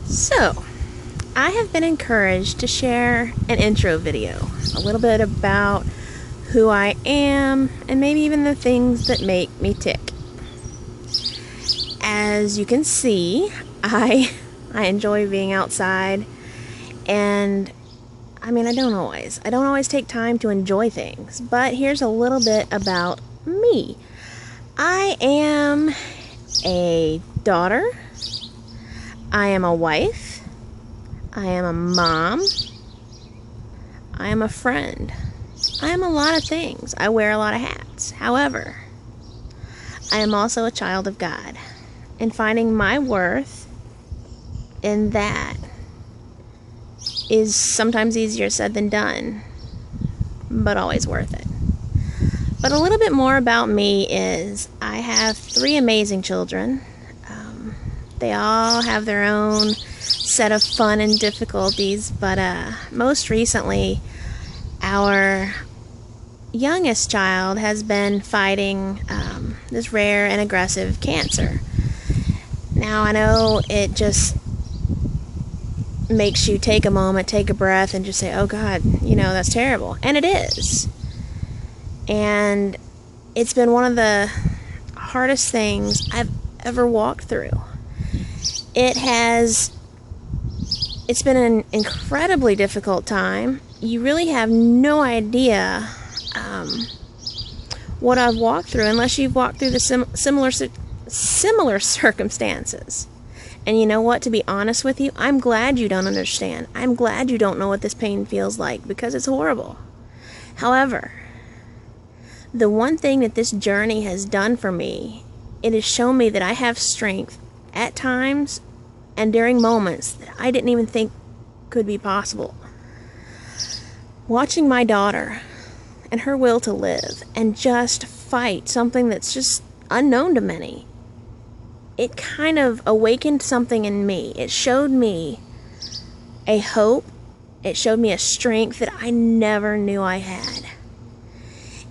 So, I have been encouraged to share an intro video, a little bit about who I am, and maybe even the things that make me tick. As you can see, I enjoy being outside, and I don't always take time to enjoy things, but here's a little bit about me. I am a daughter, I am a wife, I am a mom, I am a friend, I am a lot of things. I wear a lot of hats. However, I am also a child of God, and finding my worth in that is sometimes easier said than done, but always worth it. But a little bit more about me is I have 3 amazing children. They all have their own set of fun and difficulties, but most recently, our youngest child has been fighting this rare and aggressive cancer. Now, I know it just makes you take a moment, take a breath, and just say, oh God, that's terrible. And it is. And it's been one of the hardest things I've ever walked through. It's been an incredibly difficult time. You really have no idea what I've walked through unless you've walked through the similar circumstances. And you know what? To be honest with you, I'm glad you don't understand. I'm glad you don't know what this pain feels like, because it's horrible. However, the one thing that this journey has done for me, it has shown me that I have strength at times and during moments that I didn't even think could be possible. Watching my daughter and her will to live and just fight something that's just unknown to many, it kind of awakened something in me. It showed me a hope. It showed me a strength that I never knew I had.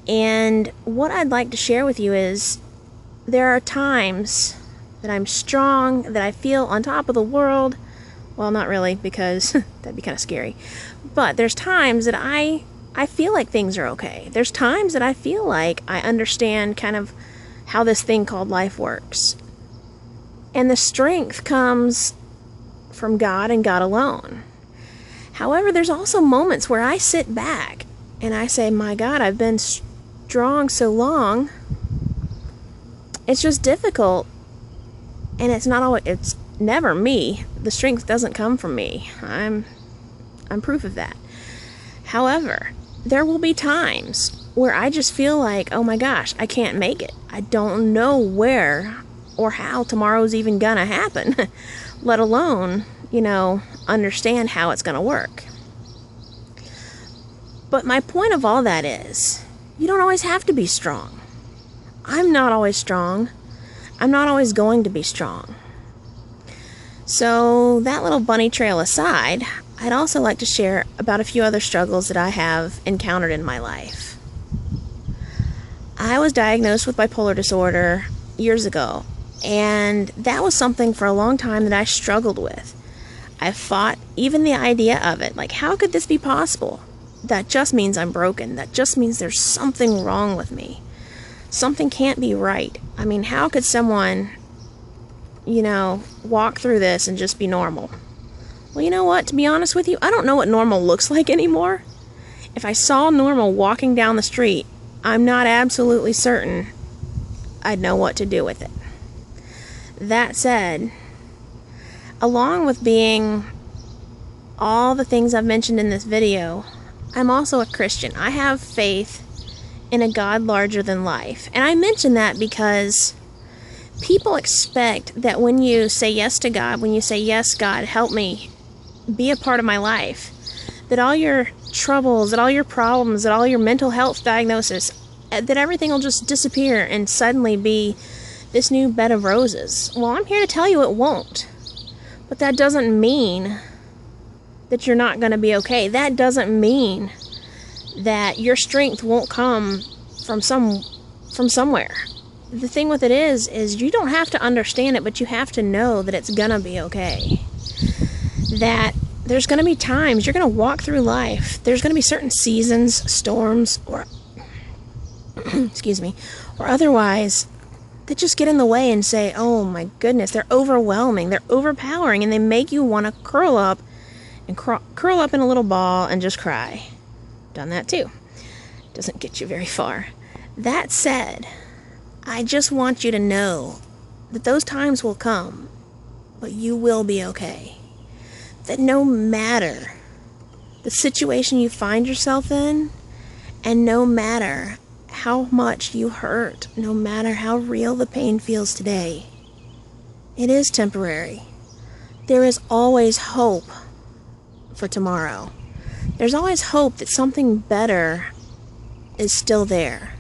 And what I'd like to share with you is there are times that I'm strong, that I feel on top of the world. Well, not really, because that'd be kind of scary. But there's times that I feel like things are okay. There's times that I feel like I understand kind of how this thing called life works. And the strength comes from God and God alone. However, there's also moments where I sit back and I say, my God, I've been strong so long. It's just difficult. And it's never me. The strength doesn't come from me. I'm proof of that. However, there will be times where I just feel like, oh my gosh, I can't make it. I don't know where or how tomorrow's even gonna happen, let alone, understand how it's gonna work. But my point of all that is, you don't always have to be strong. I'm not always strong. I'm not always going to be strong. So that little bunny trail aside, I'd also like to share about a few other struggles that I have encountered in my life. I was diagnosed with bipolar disorder years ago, and that was something for a long time that I struggled with. I fought even the idea of it. Like, how could this be possible? That just means I'm broken. That just means there's something wrong with me. Something can't be right. How could someone, walk through this and just be normal? Well, you know what? To be honest with you, I don't know what normal looks like anymore. If I saw normal walking down the street, I'm not absolutely certain I'd know what to do with it. That said, along with being all the things I've mentioned in this video, I'm also a Christian. I have faith in a God larger than life. And I mention that because people expect that when you say yes to God, when you say, yes, God, help me be a part of my life, that all your troubles, that all your problems, that all your mental health diagnosis, that everything will just disappear and suddenly be this new bed of roses. Well, I'm here to tell you it won't. But that doesn't mean that you're not going to be okay. That doesn't mean that your strength won't come from somewhere. The thing with it is you don't have to understand it, but you have to know that it's gonna be okay. that there's going to be times you're going to walk through life. There's going to be certain seasons, storms, or excuse me, or otherwise, that just get in the way and say, oh my goodness, they're overwhelming, they're overpowering, and they make you want to curl up in a little ball and just cry. Done that too. Doesn't get you very far. That said, I just want you to know that those times will come, but you will be okay. That no matter the situation you find yourself in, and no matter how much you hurt, no matter how real the pain feels today, it is temporary. There is always hope for tomorrow. There's always hope that something better is still there.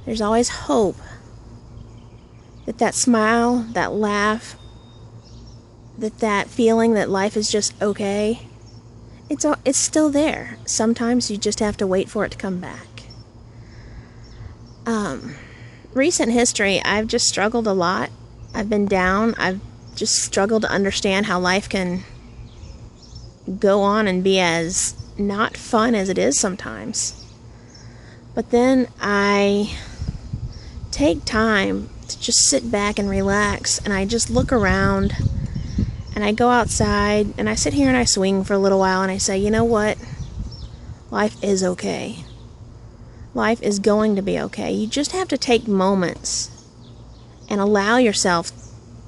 There's always hope that that smile, that laugh, that feeling that life is just okay, it's still there. Sometimes you just have to wait for it to come back. Recent history, I've just struggled a lot. I've been down. I've just struggled to understand how life can go on and be as not fun as it is sometimes. But then I take time to just sit back and relax, and I just look around, and I go outside, and I sit here and I swing for a little while, and I say, you know what? Life is okay. Life is going to be okay. You just have to take moments and allow yourself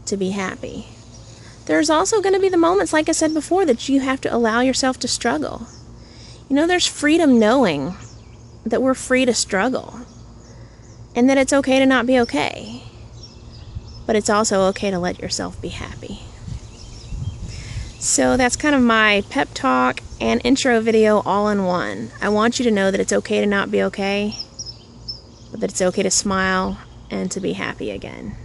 to be happy. There's also going to be the moments, like I said before, that you have to allow yourself to struggle. You know, there's freedom knowing that we're free to struggle, and that it's okay to not be okay. But it's also okay to let yourself be happy. So that's kind of my pep talk and intro video all in one. I want you to know that it's okay to not be okay, but that it's okay to smile and to be happy again.